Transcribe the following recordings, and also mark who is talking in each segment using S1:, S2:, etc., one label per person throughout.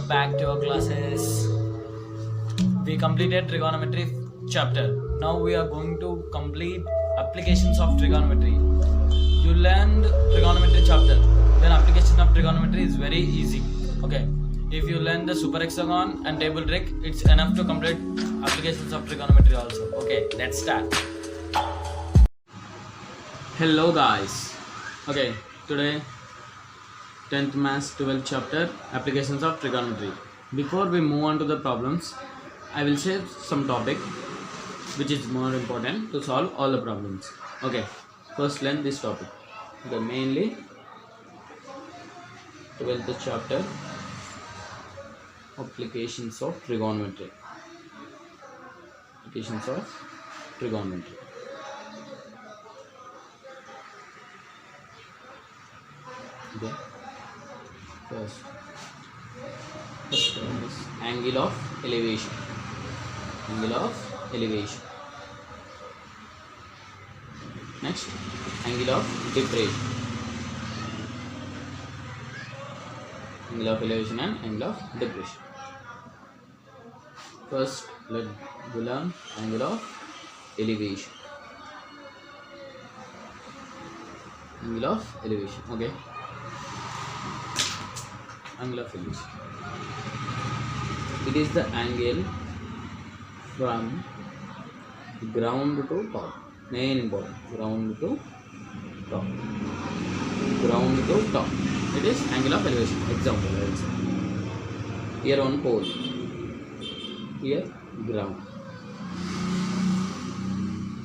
S1: back to our classes. We completed trigonometry chapter. Now we are going to complete applications of trigonometry. You learned trigonometry chapter, then application of trigonometry is very easy. Okay, if you learn the super hexagon and table trick, it's enough to complete applications of trigonometry also. Okay, let's start. Hello guys. Okay, today 10th Maths 12th chapter, applications of trigonometry. Before we move on to the problems, I will share some topic which is more important to solve all the problems. Okay, first learn this topic. Okay, mainly 12th chapter, applications of trigonometry. Applications of trigonometry. Okay. First one is angle of elevation. Angle of elevation. Next, angle of depression. Angle of elevation and angle of depression. First, let's learn angle of elevation. Angle of elevation. Okay. Angle of elevation. It is the angle from ground to top. Main important. Ground to top. Ground to top. It is angle of elevation. Example, I will say. Here one pole. Here ground.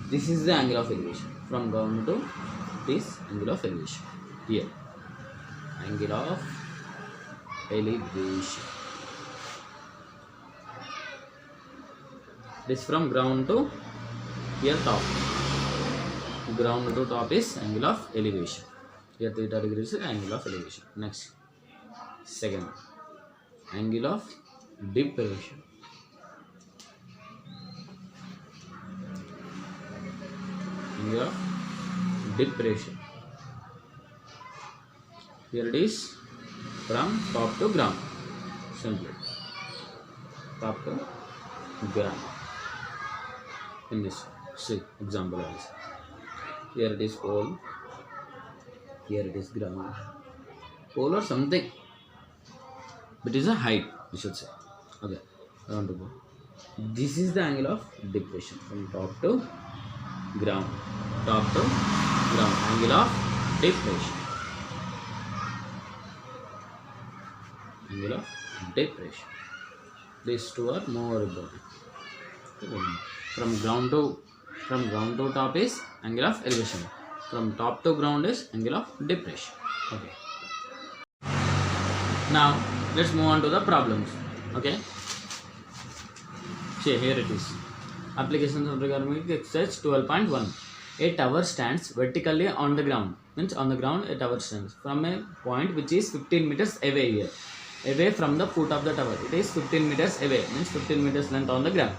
S1: This is the angle of elevation. From ground to this angle of elevation. Here. Angle of elevation. This from ground to here top. Ground to top is angle of elevation. Here theta degrees is angle of elevation. Next, second, angle of depression. Angle of depression. Here it is from top to ground. Simply top to ground. In this, see example is here it is pole, here it is ground. Pole or something, but it is a height, we should say. Okay, I want to go. This is the angle of depression from top to ground. Top to ground. Angle of depression. Angle of depression. These two are more important. From ground to top is angle of elevation. From top to ground is angle of depression. Okay. Now let's move on to the problems. Okay. See, here it is. Applications of trigonometry exercise 12.1. A tower stands vertically on the ground. Means on the ground a tower stands from a point which is 15 meters away here. Away from the foot of the tower. It is 15 meters away. Means 15 meters length on the ground.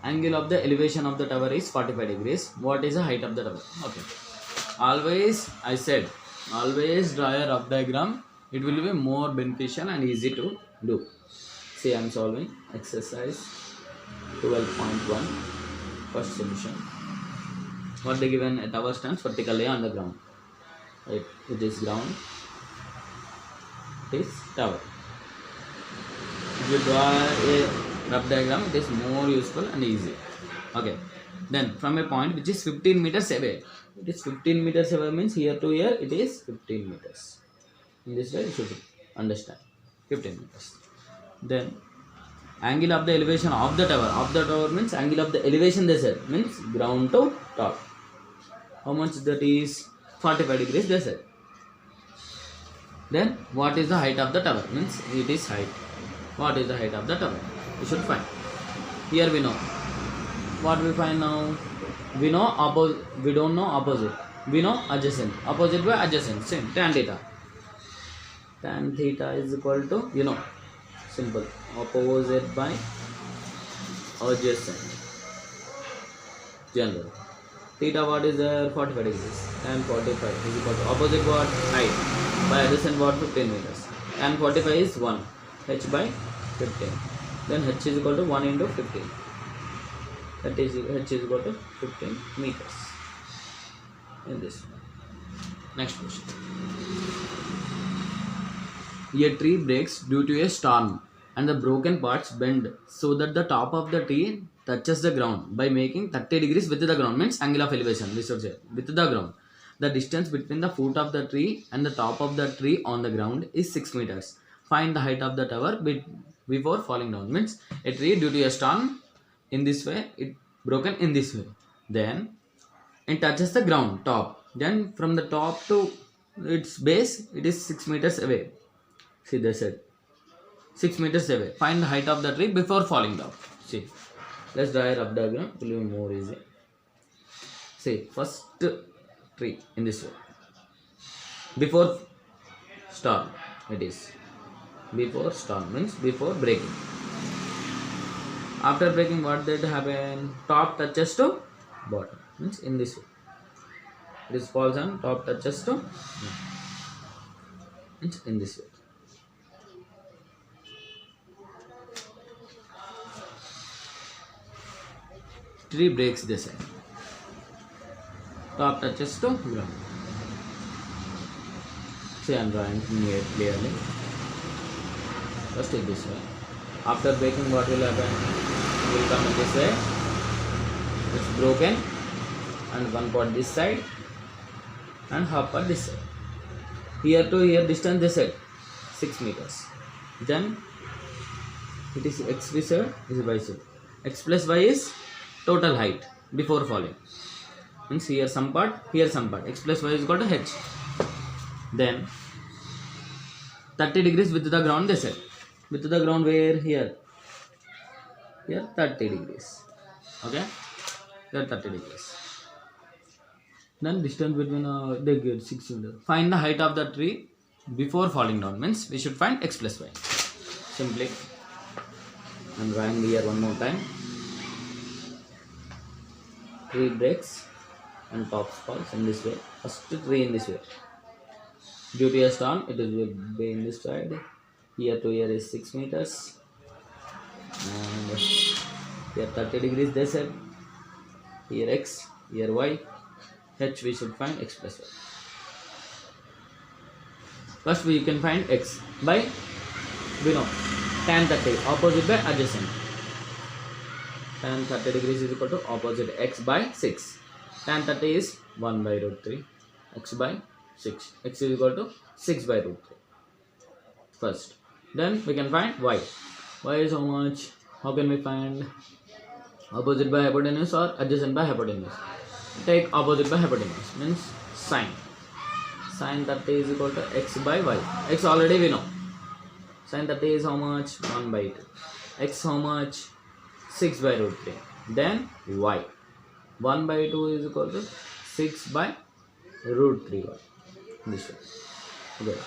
S1: Angle of the elevation of the tower is 45 degrees. What is the height of the tower? Okay. Always, I said, always draw a rough diagram. It will be more beneficial and easy to do. See, I am solving exercise 12.1. First solution. What they given? A tower stands vertically on the ground. Right. It is ground. It is tower. If you draw a rough diagram, it is more useful and easy. Okay. Then from a point which is 15 meters away. It is 15 meters away means here to here it is 15 meters. In this way you should understand. 15 meters. Then angle of the elevation of the tower. Of the tower means angle of the elevation they said. Means ground to top. How much that is? 45 degrees they said. Then what is the height of the tower? Means it is height. What is the height of the tower? We should find. Here we know. What we find now? We know opposite. We don't know opposite. We know adjacent. Opposite by adjacent. Same. Tan theta. Tan theta is equal to, you know, simple. Opposite by adjacent. General. Theta what is there? 45 degrees. Tan 45 is equal to opposite what? Height. By adjacent what? 15 meters. Tan 45 is 1. h by 15. Then h is equal to 1 into 15. That is h is equal to 15 meters. In this. Next question. A tree breaks due to a storm and the broken parts bend so that the top of the tree touches the ground by making 30 degrees with the ground, means angle of elevation, we should say, with the ground. The distance between the foot of the tree and the top of the tree on the ground is 6 meters. Find the height of the tower before falling down. Means a tree due to a storm in this way, it broken in this way. Then it touches the ground top. Then from the top to its base, it is 6 meters away. See, they said 6 meters away. Find the height of the tree before falling down. See, let's draw a rough diagram. It will be more easy. See, first tree in this way. Before storm, it is. Before storm means before breaking. After breaking, what did happen? Top touches to bottom. Means in this way. This falls on top touches to means in this way. Tree breaks this side. Top touches to ground. See, I am drawing near clearly. First take this way. After breaking, what will happen? It will come in this way. It's broken, and one part this side, and half part this side. Here to here distance this side, 6 meters. Then it is x this side, is y side. X plus y is total height before falling. Means here some part, here some part. X plus y is equal to h. Then 30 degrees with the ground this side. With the ground where? Here. Here 30 degrees. Okay. Here 30 degrees. Then distance between they get 6 meters. Find the height of the tree before falling down. Means we should find x plus y. Simply. I am drawing here one more time. Tree breaks and top falls in this way. First tree in this way. Due to a storm, it will be in this side. Here to here is 6 meters. And here 30 degrees this side. Here x, here y. H we should find x plus y. First we can find x by, we know, tan 30, opposite by adjacent. Tan 30 degrees is equal to opposite x by 6. Tan 30 is 1 by root 3. X by 6. X is equal to 6 by root 3. First. Then we can find y. Y is how much? How can we find? Opposite by hypotenuse or adjacent by hypotenuse? Take opposite by hypotenuse. Means sine. Sine 30 is equal to x by y. X already we know. Sine 30 is how much? 1 by 2. X how much? 6 by root 3. Then y. 1 by 2 is equal to 6 by root 3y. This way. Okay.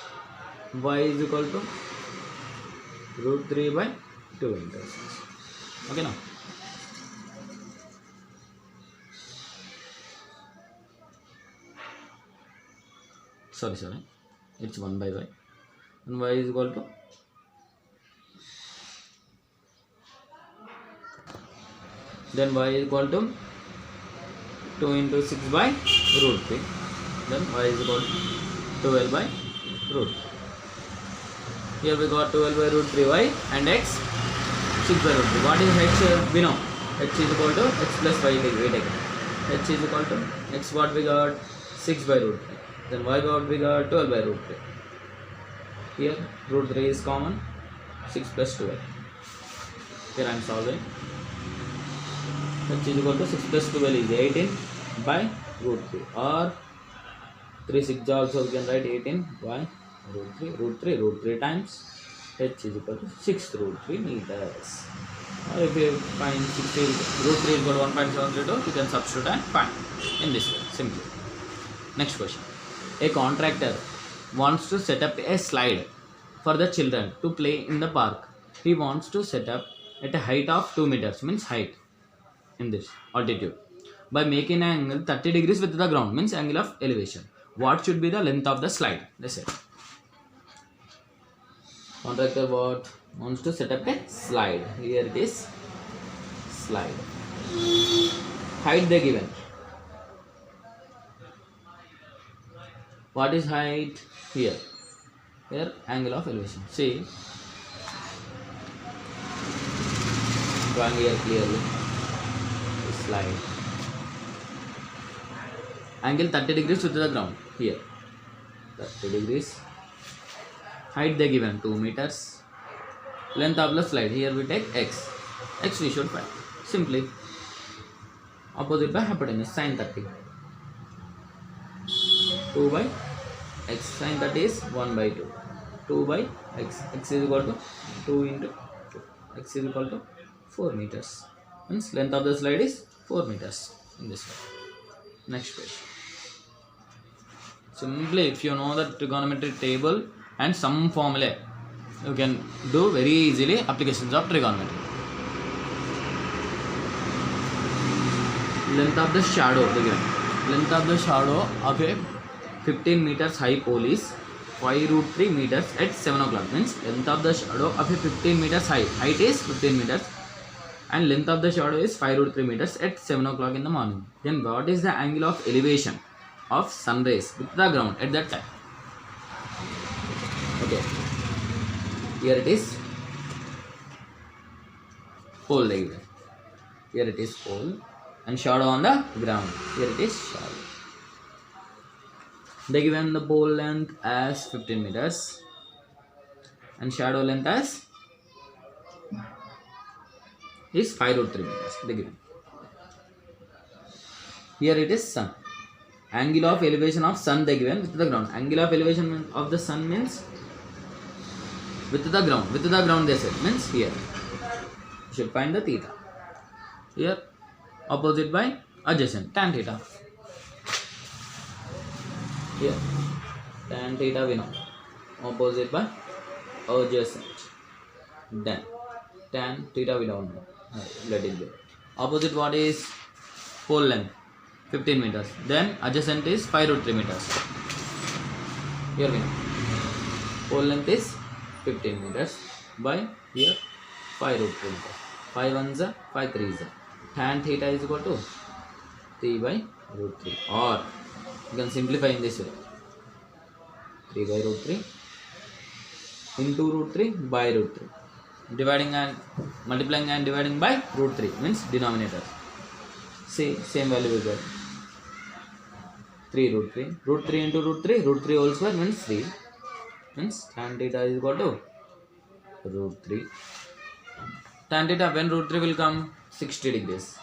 S1: Y is equal to root 3 by 2 intercepts. Okay now. Sorry. It's 1 by y. And y is equal to then y is equal to 2 into 6 by root 3. Then y is equal to 12 by root 3. Here we got 12 by root 3y and x 6 by root 3. What is h? We know. H is equal to x plus y. We take it. H is equal to x what we got? 6 by root 3. Then y what we got? 12 by root 3. Here root 3 is common. 6 plus 12. Here I am solving. H is equal to 6 plus 12 is 18 by root 3. Or 3 6 also we can write 18 by root 3 times h is equal to 6 root 3 meters. Or if you find 60 root 3 is equal to 1.732, you can substitute and find in this way simply. Next question. A contractor wants to set up a slide for the children to play in the park. He wants to set up at a height of 2 meters, means height in this altitude, by making an angle 30 degrees with the ground, means angle of elevation. What should be the length of the slide? They said. Contractor what? wants to set up a slide. Here it is, slide. Height they given. What is height here? Here angle of elevation. See, drawing here clearly. Slide. Angle 30 degrees to the ground. Here 30 degrees. Height they given 2 meters. Length of the slide. Here we take x. X we should find. Simply opposite by hypotenuse, sin 30. 2 by x, sin 30 is 1 by 2. 2 by x. X is equal to 2 into 2. X is equal to 4 meters. Means length of the slide is 4 meters in this way. Next question. Simply, if you know the trigonometry table and some formula, you can do very easily applications of trigonometry. Length of the shadow. Length of the shadow of a 15 meters high pole is 5√3 meters at 7 o'clock. Means length of the shadow of a 15 meters height is 15 meters and length of the shadow is 5√3 meters at 7 o'clock in the morning. Then what is the angle of elevation of sun rays with the ground at that time? Okay, here it is pole given. Here it is pole and shadow on the ground. Here it is shadow. They given the pole length as 15 meters and shadow length as is 5√3 meters. They given. Here it is sun. Angle of elevation of sun they given with the ground. Angle of elevation of the sun means with the ground. With the ground they said means here. You should find the theta. Here opposite by adjacent, tan theta. Here tan theta we know. Opposite by adjacent. Then tan theta we don't know. Let it go. Opposite what is pole length? 15 meters. Then adjacent is 5√3 meters. Here we know. Pole length is 15 meters by here 5√3 meters. 5 ones are 5 3s. Tan theta is equal to 3 by root 3. Or you can simplify in this way. 3 by root 3 into root 3 by root 3. Dividing and multiplying and dividing by root 3 means denominator. See, same value we get. 3 root 3. Root 3 into root 3. Root 3 whole square means 3. Means tan theta is equal to root 3. Tan theta when root 3 will come? 60 degrees.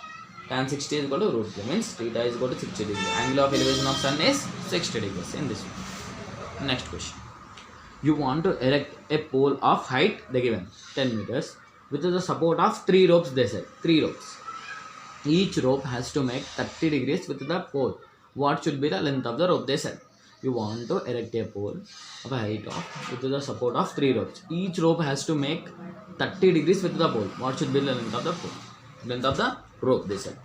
S1: Tan 60 is equal to root 3. Means theta is equal to 60 degrees. Angle of elevation of sun is 60 degrees in this way. Next question. You want to erect a pole of height they given 10 meters with the support of 3 ropes they said. 3 ropes. Each rope has to make 30 degrees with the pole. What should be the length of the rope they said? You want to erect a pole of a height of with the support of 3 ropes. Each rope has to make 30 degrees with the pole. What should be the length of the pole? Length of the rope they said.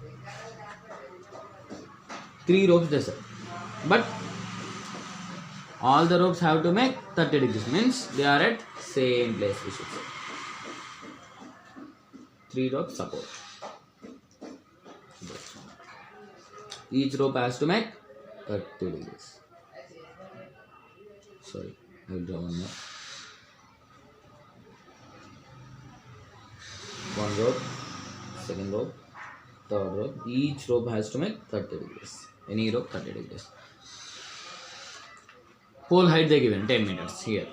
S1: 3 ropes they said. But all the ropes have to make 30 degrees. Means they are at same place we should say. 3 ropes support. Each rope has to make 30 degrees. Sorry, I will draw one more. One rope, second rope, third rope. Each rope has to make 30 degrees. Any rope 30 degrees. Pole height they given 10 meters here.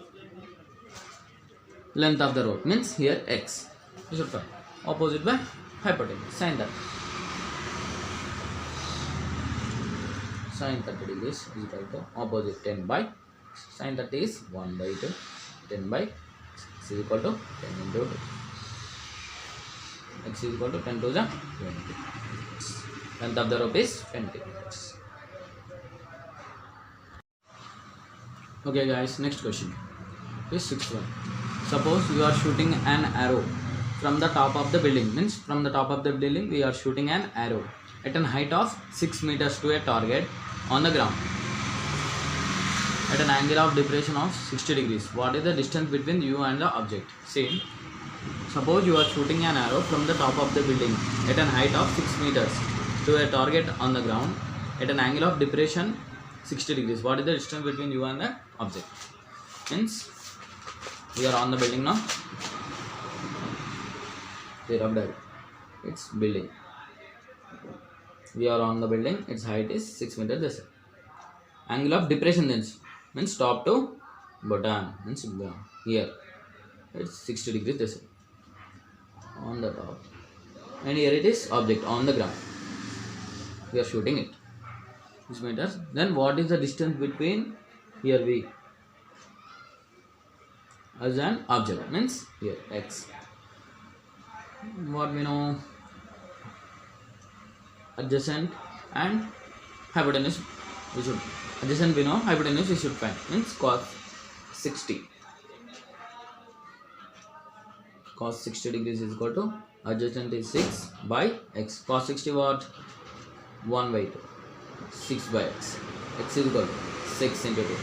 S1: Length of the rope means here x. You should find. Opposite by hypotenuse. Sin that. Sin 30 degrees is equal to opposite 10 by sin 30 is 1 by 2. 10 by x is equal to 10 into 2. X is equal to 10 to the 20. Length of the rope is 20 meters. Okay guys, next question. This 6th one. Suppose you are shooting an arrow from the top of the building. Means from the top of the building we are shooting an arrow at an height of 6 meters to a target on the ground at an angle of depression of 60 degrees. What is the distance between you and the object? See, Suppose you are shooting an arrow from the top of the building at an height of 6 meters to a target on the ground at an angle of depression 60 degrees. What is the distance between you and the object? Means we are on the building now. It's building. We are on the building. Its height is 6 meters. This angle of depression means top to bottom means here. It's 60 degrees. This on the top, and here it is object on the ground. We are shooting it 6 meters. Then what is the distance between here we as an object means here x. What we know, adjacent and hypotenuse we should adjacent we know, hypotenuse we should find means cos 60. Cos 60 degrees is equal to adjacent is 6 by x. Cos 60 what? 1 by 2. 6 by x. X is equal to 6 into 2.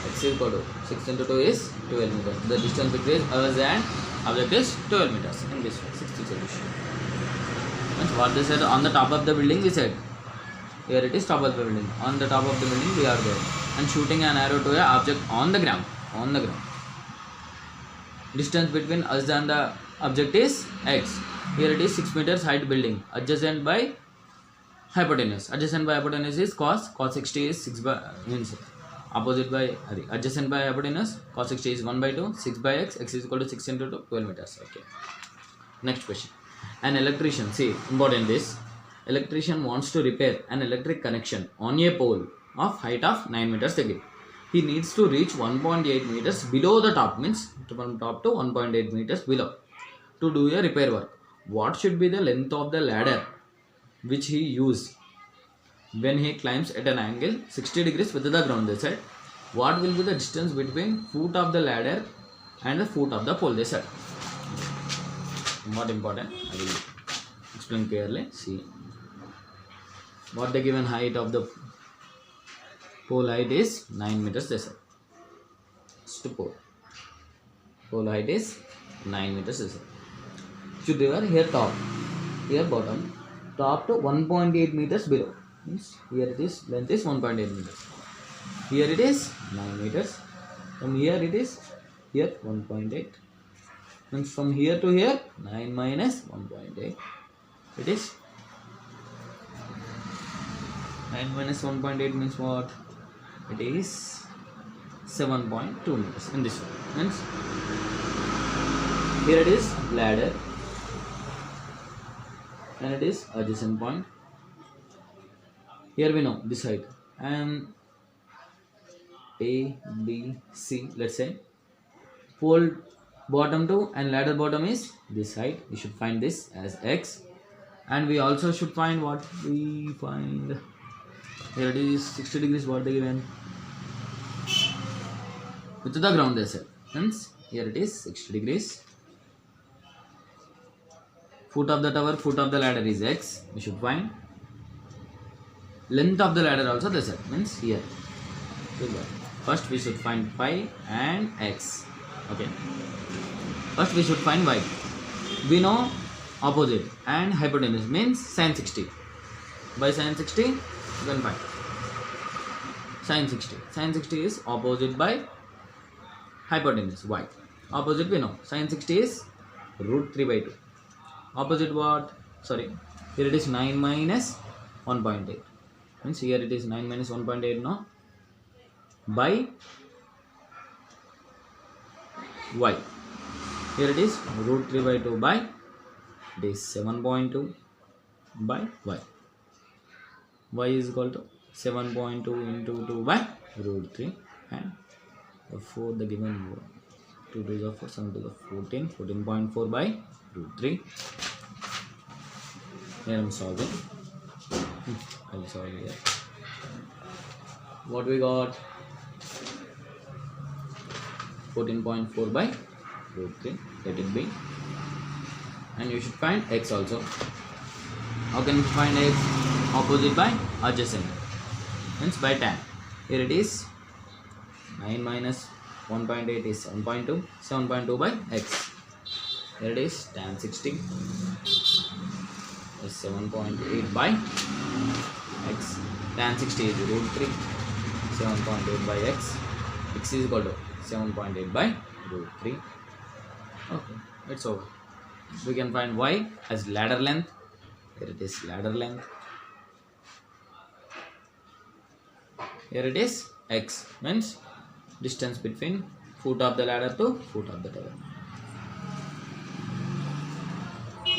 S1: X is equal to 6 into 2 is 12 meters. The distance between us and object is 12 meters in this way. 60 solution. Means what they said on the top of the building we said. Here it is top of the building. On the top of the building we are there. And shooting an arrow to an object on the ground. On the ground. Distance between us and the object is x. Here it is 6 meters height building. Adjacent by hypotenuse. Adjacent by hypotenuse is cos 60 is 6 by means opposite by adjacent by hypotenuse. Cos 60 is 1 by 2. 6 by x. X is equal to 6 into 2. 12 meters. Okay. Next question. An electrician. See, important this. Electrician wants to repair an electric connection on a pole of height of 9 meters again. He needs to reach 1.8 meters below the top, means from top to 1.8 meters below to do a repair work. What should be the length of the ladder which he used when he climbs at an angle 60 degrees with the ground? They said. What will be the distance between foot of the ladder and the foot of the pole? They said. Not important. I will explain clearly. See. What the given height of the pole height is 9 meters. They said. To pole. Pole height is 9 meters. They said. Should they are here top, here bottom, top to 1.8 meters below. Means here it is length is 1.8 meters. Here it is 9 meters. From here it is here 1.8. Means from here to here 9 minus 1.8. It is 9 minus 1.8 means what? It is 7.2 meters in this way. Means here it is ladder and it is adjacent point. Here we know this height and A, B, C, let's say pole bottom to and ladder bottom is this height. We should find this as x, and we also should find what we find. Here it is 60 degrees. What they given with the ground? They said. Hence here it is 60 degrees. Foot of the tower, foot of the ladder is x. We should find length of the ladder also. They said means here. First we should find phi and x. Okay. First we should find y. We know opposite and hypotenuse means sin 60. By sin 60 then phi. Sin 60. Sin 60 is opposite by hypotenuse y. Opposite we know. Sin 60 is root 3 by 2. Opposite what? Sorry. Here it is 9 minus 1.8. Means here it is 9 minus 1.8 no? By y. Here it is root 3 by 2 by it is 7.2 by y. Y is equal to 7.2 into 2 by root 3 and 4 the given 2 to the 4, 7 to the 14, 14.4 by root 3. Here I am solving. I will solve here. What we got? 14.4 by root 3. Let it be. And you should find x also. How can you find x? Opposite by adjacent. Means by tan. Here it is 9 minus 1.8 is 7.2. 7.2 by x. Here it is tan 60 is 7.8 by x. Tan 60 is root 3, 7.8 by x. X is equal to 7.8 by root 3. Okay, it's over. We can find y as ladder length. Here it is ladder length. Here it is x, means distance between foot of the ladder to foot of the tower.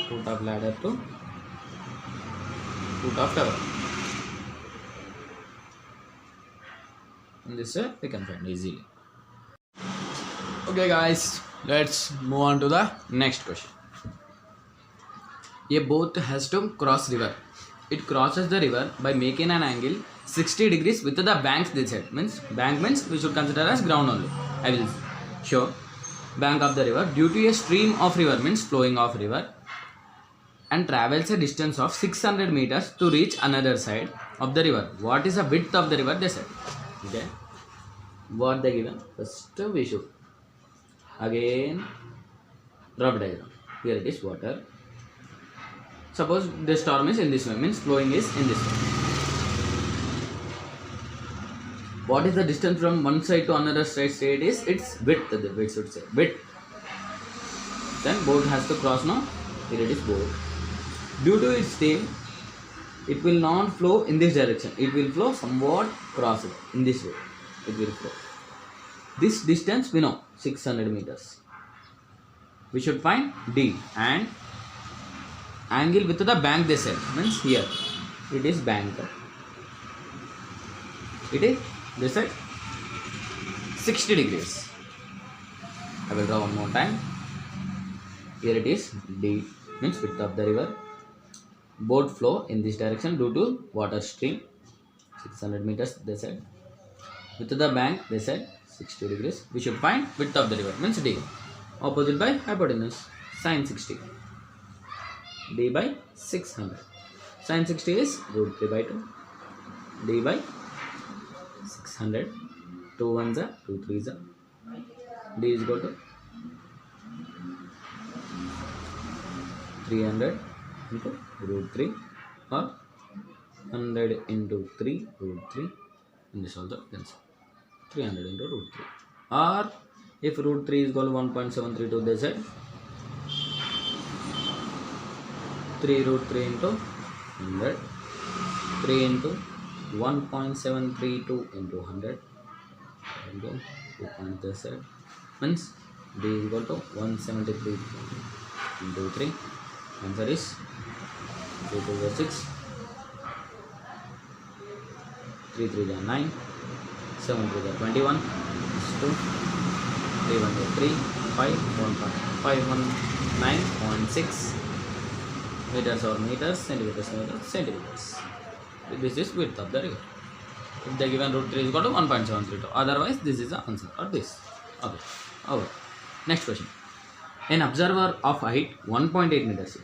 S1: Foot of ladder to foot of tower. And this way we can find easily. Okay guys, let's move on to the next question. A boat has to cross river. It crosses the river by making an angle 60 degrees with the banks this side. Means bank means we should consider as ground only. I will show bank of the river due to a stream of river, means flowing of river, and travels a distance of 600 meters to reach another side of the river. What is the width of the river? They said. Okay. What they given? First we should again rough diagram. Here it is water. Suppose the storm is in this way, means flowing is in this way. What is the distance from one side to another side? It is its width. The width should say width. Then boat has to cross now. Here it is boat. Due to its tail, it will not flow in this direction. It will flow somewhat cross it in this way. It will flow. This distance we know 600 meters. We should find D and angle with the bank they said, means here it is bank. It is this side 60 degrees. I will draw one more time. Here it is D, means width of the river. Boat flow in this direction due to water stream 600 meters they said. With the bank they said 60 degrees. We should find width of the river, means D. Opposite by hypotenuse, sin 60. D by 600. Sin 60 is root 3 by 2. D by 600. 2 ones are 2 threes are. D is equal to 300 into root 3 or 100 into 3 root 3. In this also cancel. 300 into root 3. Or if root 3 is equal to 1.732, they said 3 root 3 into 100. 3 into 1.732 into 100 into 2.37 means D is equal to 173 into 3. Answer is 2 to the 6, 3 3 is 9, 7 3 is 21, 2, 3 1 is 3, 5, 519.6 meters or meters, centimeters, meters, centimeters. This is width of the river. If they given root 3 is equal to 1.732, otherwise this is the answer or this. Okay, over. Next question. An observer of height 1.8 meters.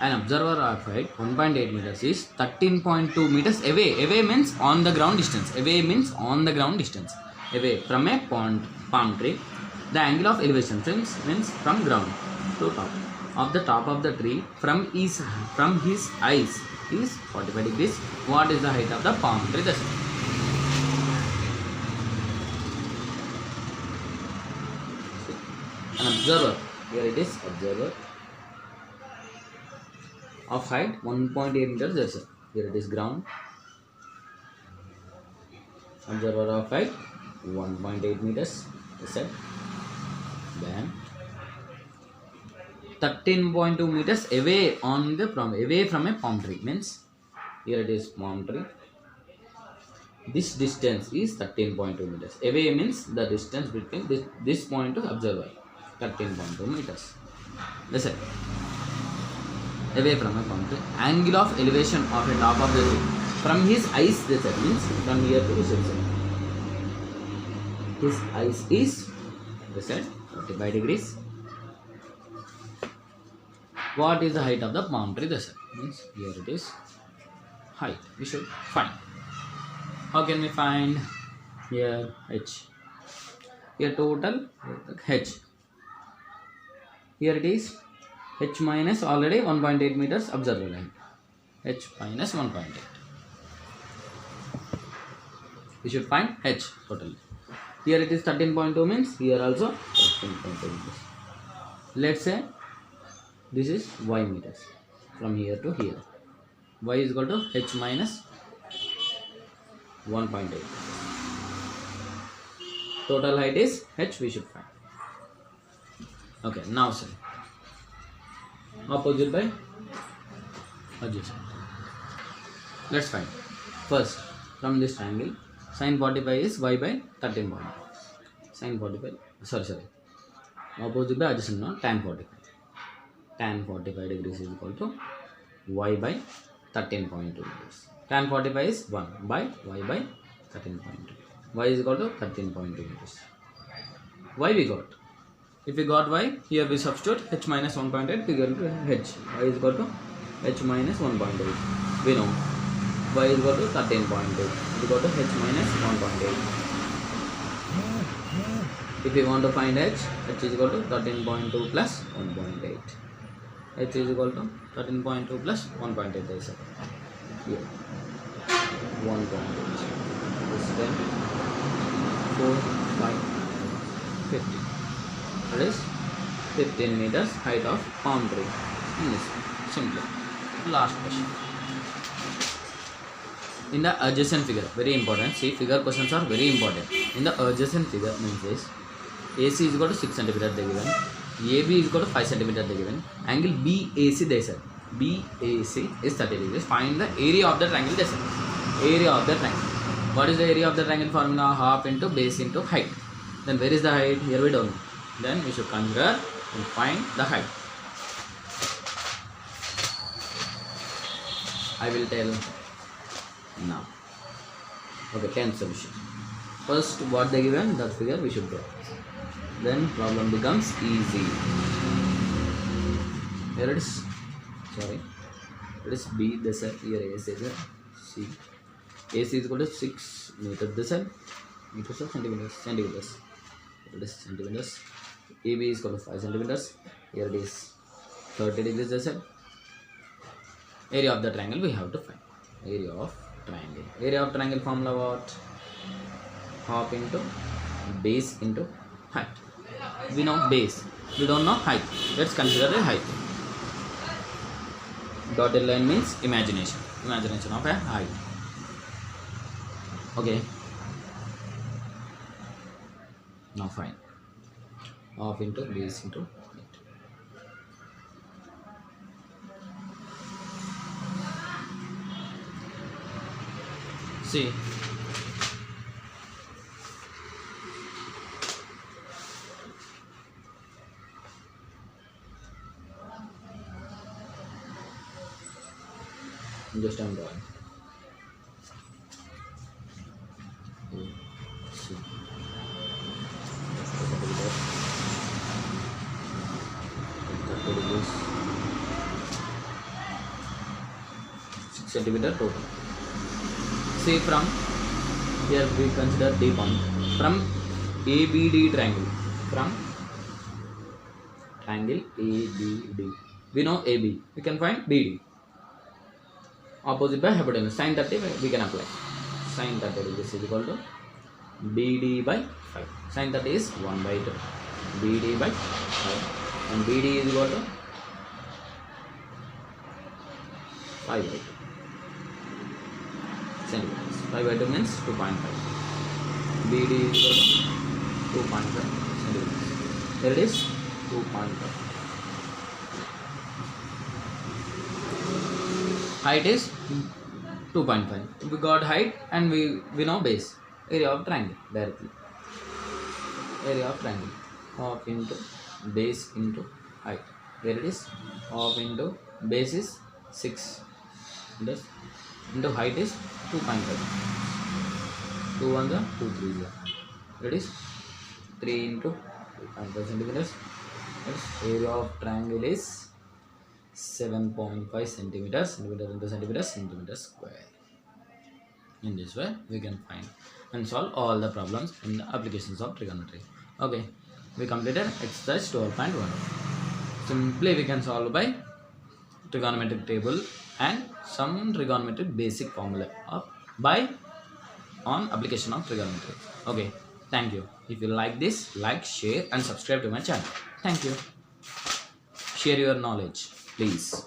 S1: An observer of height 1.8 meters is 13.2 meters away. Away means on the ground distance. Away means on the ground distance. Away from a palm tree. The angle of elevation means from ground to top of the top of the tree from his eyes is 45 degrees. What is the height of the palm tree? That's it. An observer, here it is observer of height 1.8 meters. That's it. Here it is ground. Observer of height 1.8 meters. That's it. Then 13.2 meters away from a palm tree means here it is palm tree. This distance is 13.2 meters. Away means the distance between this point to observer, 13.2 meters. Listen. Away from a palm tree. Angle of elevation of the top of the tree from his eyes, this means from here to his side. His eyes is this side 45 degrees. What is the height of the palm tree? This means here it is height. We should find. How can we find? Here h. Here total h. Here it is h minus already 1.8 meters observer line. H minus 1.8. We should find h totally. Here it is 13.2 means here also 13.2 meters. Let's say this is y meters from here to here. Y is equal to h minus 1.8. Total height is h we should find. Okay, now say opposite by adjacent. Let's find. First, from this triangle, sin 45 is y by 13 point. Sin 45, sorry. Opposite by adjacent, no, tan 45. Tan 45 degrees is equal to y by 13.2 degrees. Tan 45 is 1 by y by 13.2. Y is equal to 13.2 meters. Y we got. If we got y, here we substitute h minus 1.8, we get to h. Y is equal to h minus 1.8. We know y is equal to 13.2. We got to h minus 1.8. If we want to find h is equal to 13.2 plus 1.8. H is equal to 13.2 plus 1.8. Here 1.8. This 10, 4, 5, 50. That is 15 meters height of palm tree. In this simply. Last question. In the adjacent figure, very important. See, figure questions are very important. In the adjacent figure means this. AC is equal to 6 cm they given. AB is equal to 5 cm they given. Angle BAC they said. BAC is 30 degrees. Find the area of the triangle they said. Area of the triangle. What is the area of the triangle formula? Half into base into height. Then where is the height? Here we don't know. Then we should consider and find the height. I will tell now. Okay, 10 solution. First, what they given, that figure we should draw. Then problem becomes easy. Here it is. Sorry. It is B. This side. Here A is there. C. AC is equal to 6 meters. This side. Meters or centimeters? Centimeters. It is centimeters. AB is equal to 5 centimeters. Here it is 30 degrees. This side. Area of the triangle we have to find. Area of triangle. Area of triangle formula what? Half into base into height. We know base. We don't know height. Let's consider the height. Dotted line means imagination. Imagination of a height. Okay. Now fine. Half into base into height. See. Just I'm drawing. See. 6 centimeter total. See, from here we consider D point. From ABD triangle. From triangle ABD. We know AB. We can find BD. Opposite by hypotenuse. Sin 30 we can apply. Sin 30 is equal to BD by 5. Sin 30 is 1 by 2. BD by 5. And BD is equal to 5 by 2 centimeters. 5 by 2 means 2.5. BD is equal to 2.5 centimeters. There it is 2.5. Height is 2.5. We got height and we know base. Area of triangle directly. Area of triangle. Half into base into height. There it is. Half into base is 6. Into height is 2.5. 2 on the 2 3 0. That is 3 into 2.5 centimeters. That's area of triangle is 7.5 centimeters. Centimeters into centimeters. Centimeters square. In this way we can find and solve all the problems in the applications of trigonometry. Okay, we completed exercise 12.1. Simply we can solve by trigonometric table and some trigonometric basic formula or by on application of trigonometry. Okay, thank you. If you like this, like, share and subscribe to my channel. Thank you. Share your knowledge, please.